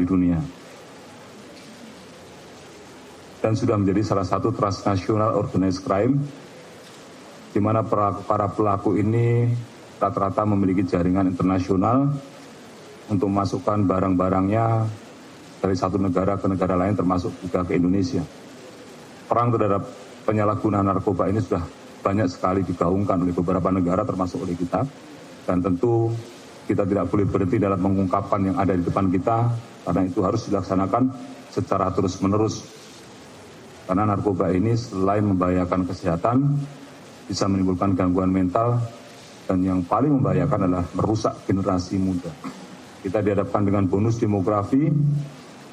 di dunia. Dan sudah menjadi salah satu transnational organized crime, di mana para pelaku ini rata-rata memiliki jaringan internasional untuk memasukkan barang-barangnya dari satu negara ke negara lain, termasuk juga ke Indonesia. Perang terhadap penyalahgunaan narkoba ini sudah banyak sekali digaungkan oleh beberapa negara, termasuk oleh kita. Dan tentu kita tidak boleh berhenti dalam mengungkapkan yang ada di depan kita, karena itu harus dilaksanakan secara terus-menerus. Karena narkoba ini selain membahayakan kesehatan, bisa menimbulkan gangguan mental, dan yang paling membahayakan adalah merusak generasi muda. Kita dihadapkan dengan bonus demografi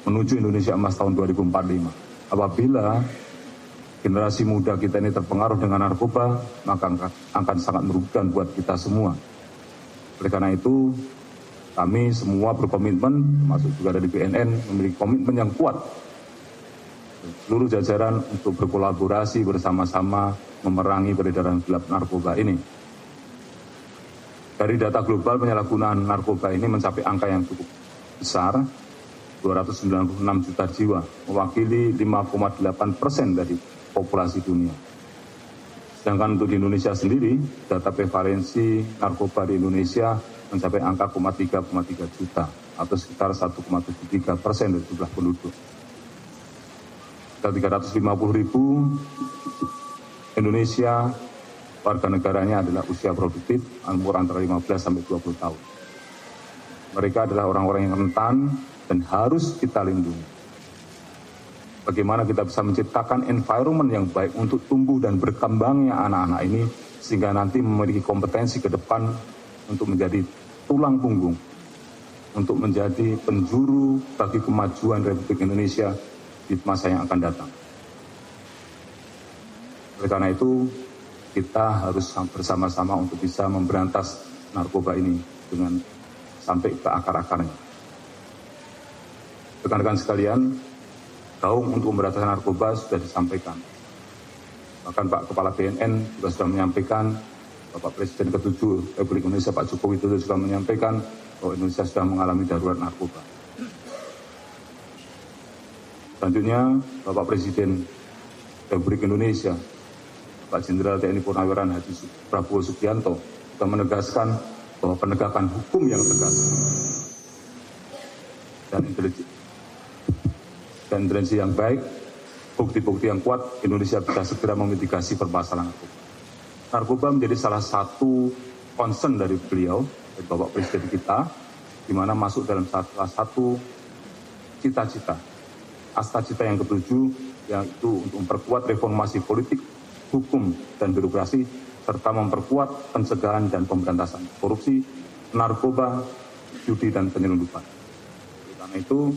menuju Indonesia Emas tahun 2045. Apabila generasi muda kita ini terpengaruh dengan narkoba, maka akan sangat merugikan buat kita semua. Oleh karena itu, kami semua berkomitmen, masuk juga dari BNN, memiliki komitmen yang kuat. Seluruh jajaran untuk berkolaborasi bersama-sama memerangi peredaran gelap narkoba ini. Dari data global, penyalahgunaan narkoba ini mencapai angka yang cukup besar, 296 juta jiwa, mewakili 5,8% dari populasi dunia. Sedangkan untuk di Indonesia sendiri, data prevalensi narkoba di Indonesia mencapai angka 3,3 juta, atau sekitar 1,73% dari jumlah penduduk. Sekitar 350.000 Indonesia warga negaranya adalah usia produktif, umur antara 15 sampai 20 tahun. Mereka adalah orang-orang yang rentan dan harus kita lindungi. Bagaimana kita bisa menciptakan environment yang baik untuk tumbuh dan berkembangnya anak-anak ini, sehingga nanti memiliki kompetensi ke depan untuk menjadi tulang punggung, untuk menjadi penjuru bagi kemajuan Republik Indonesia di masa yang akan datang. Oleh karena itu, kita harus bersama-sama untuk bisa memberantas narkoba ini dengan sampai ke akar-akarnya. Rekan-rekan sekalian, gaung untuk pemberantasan narkoba sudah disampaikan. Bahkan Pak Kepala BNN juga sudah menyampaikan, Bapak Presiden ke-7 Republik Indonesia Pak Joko Widodo juga menyampaikan bahwa Indonesia sudah mengalami darurat narkoba. Selanjutnya, Bapak Presiden Republik Indonesia, Pak Jenderal TNI Purnawirawan Haji Prabowo Subianto, juga menegaskan bahwa penegakan hukum yang tegas dan intelijensi yang baik, bukti-bukti yang kuat, Indonesia bisa segera memitigasi permasalahan narkoba. Narkoba menjadi salah satu concern dari beliau, dari Bapak Presiden kita, di mana masuk dalam salah satu cita-cita, asta-cita yang ke-7, yaitu untuk memperkuat reformasi politik, hukum, dan birokrasi, serta memperkuat pencegahan dan pemberantasan korupsi, narkoba, judi, dan penyelundupan. Karena itu,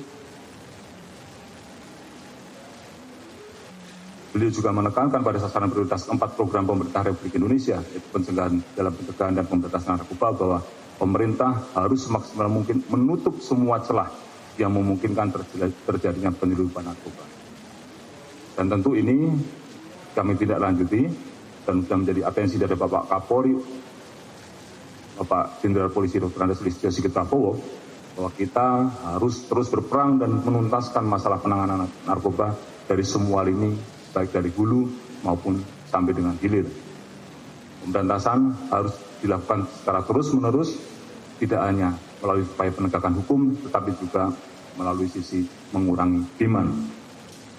beliau juga menekankan pada sasaran prioritas 4 program pemerintah Republik Indonesia, yaitu pencegahan dan pemberantasan narkoba, bahwa pemerintah harus semaksimal mungkin menutup semua celah yang memungkinkan terjadinya penyelundupan narkoba. Dan tentu ini kami tidak lanjuti dan sudah menjadi atensi dari Bapak Kapolri, Bapak Jenderal Polisi Dr. Andes Listio Sigit Prabowo, bahwa kita harus terus berperang dan menuntaskan masalah penanganan narkoba dari semua lini, baik dari hulu maupun sampai dengan hilir. Pemberantasan harus dilakukan secara terus-menerus, tidak hanya melalui upaya penegakan hukum, tetapi juga melalui sisi mengurangi demand,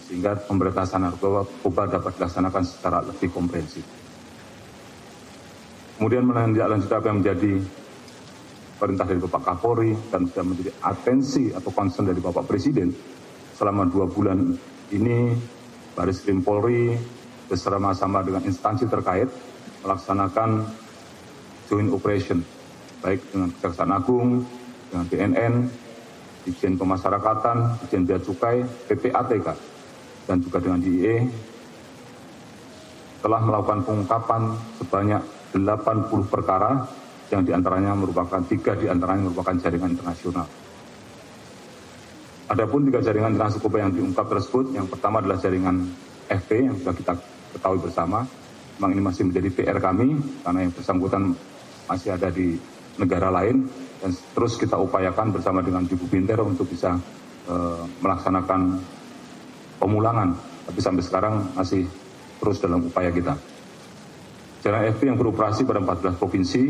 sehingga pemberantasan narkoba dapat dilaksanakan secara lebih komprehensif. Kemudian menindaklanjuti apa yang menjadi perintah dari Bapak Kapolri dan sudah menjadi atensi atau concern dari Bapak Presiden, selama 2 bulan ini Baris Krim Polri bersama-sama dengan instansi terkait melaksanakan joint operation, baik dengan Kejaksaan Agung, dengan BNN, Ditjen Pemasyarakatan, Ditjen Bea Cukai, PPATK, dan juga dengan DIE, telah melakukan pengungkapan sebanyak 80 perkara, yang diantaranya merupakan 3 diantaranya merupakan jaringan internasional. Adapun 3 jaringan narkoba yang diungkap tersebut, yang pertama adalah jaringan FP yang sudah kita ketahui bersama. Memang ini masih menjadi PR kami karena yang bersangkutan masih ada di negara lain, dan terus kita upayakan bersama dengan Ibu Binter untuk bisa melaksanakan pemulangan, tapi sampai sekarang masih terus dalam upaya kita. Jaringan FP yang beroperasi pada 14 provinsi,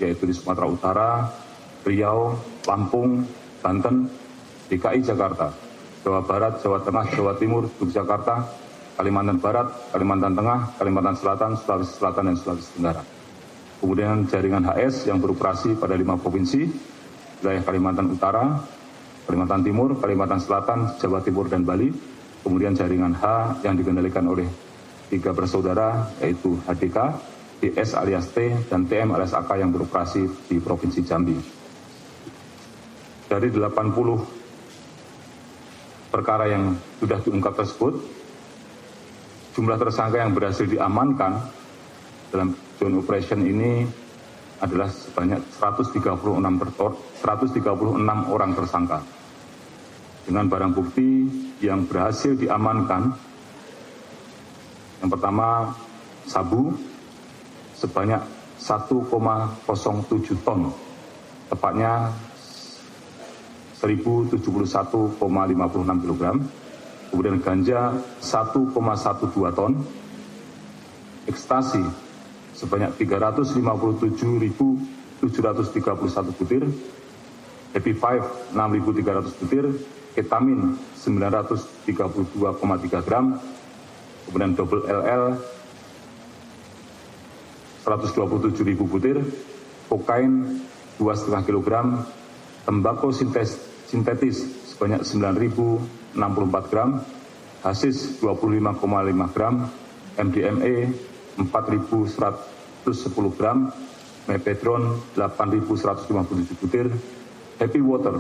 yaitu di Sumatera Utara, Riau, Lampung, Banten, DKI Jakarta, Jawa Barat, Jawa Tengah, Jawa Timur, Yogyakarta, Kalimantan Barat, Kalimantan Tengah, Kalimantan Selatan, Sulawesi Selatan, dan Sulawesi Tenggara. Kemudian jaringan HS yang beroperasi pada 5 provinsi, wilayah Kalimantan Utara, Kalimantan Timur, Kalimantan Selatan, Jawa Timur, dan Bali. Kemudian jaringan H yang dikendalikan oleh 3 bersaudara, yaitu HDK, DS alias T, dan TM alias AK yang beroperasi di Provinsi Jambi. Dari 80 perkara yang sudah diungkap tersebut, jumlah tersangka yang berhasil diamankan dalam joint operation ini adalah sebanyak 136 orang tersangka. Dengan barang bukti yang berhasil diamankan, yang pertama sabu sebanyak 1,07 ton, tepatnya 1071,56 kg. Kemudian ganja 1,12 ton, ekstasi sebanyak 357.731 butir, Happy 5 6.300 butir, ketamin 932,3 gram, kemudian double LL 127.000 butir, kokain 2,5 kg, tembakau sintetis sebanyak 9.064 gram, hasis 25,5 gram, MDMA 4.110 gram, mepetron 8.157 butir, happy water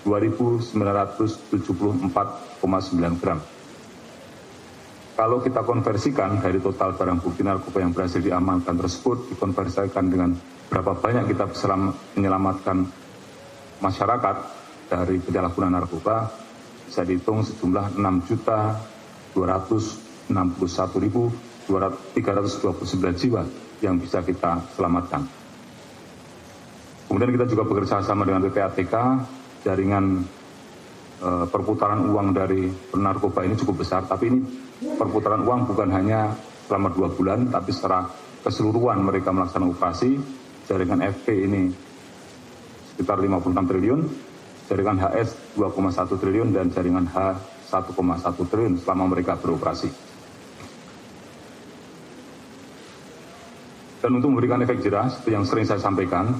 2.974,9 gram. Kalau kita konversikan dari total barang bukti narkoba yang berhasil diamankan tersebut, dikonversikan dengan berapa banyak kita bisa menyelamatkan masyarakat dari penyalahgunaan narkoba, bisa dihitung sejumlah 6.261.329 jiwa yang bisa kita selamatkan. Kemudian kita juga bekerja sama dengan PPATK, jaringan perputaran uang dari narkoba ini cukup besar, tapi ini perputaran uang bukan hanya selama 2 bulan, tapi secara keseluruhan mereka melaksanakan operasi. Jaringan FP ini sekitar 56 triliun, jaringan HS 2,1 triliun, dan jaringan H 1,1 triliun selama mereka beroperasi. Dan untuk memberikan efek jerah, seperti yang sering saya sampaikan,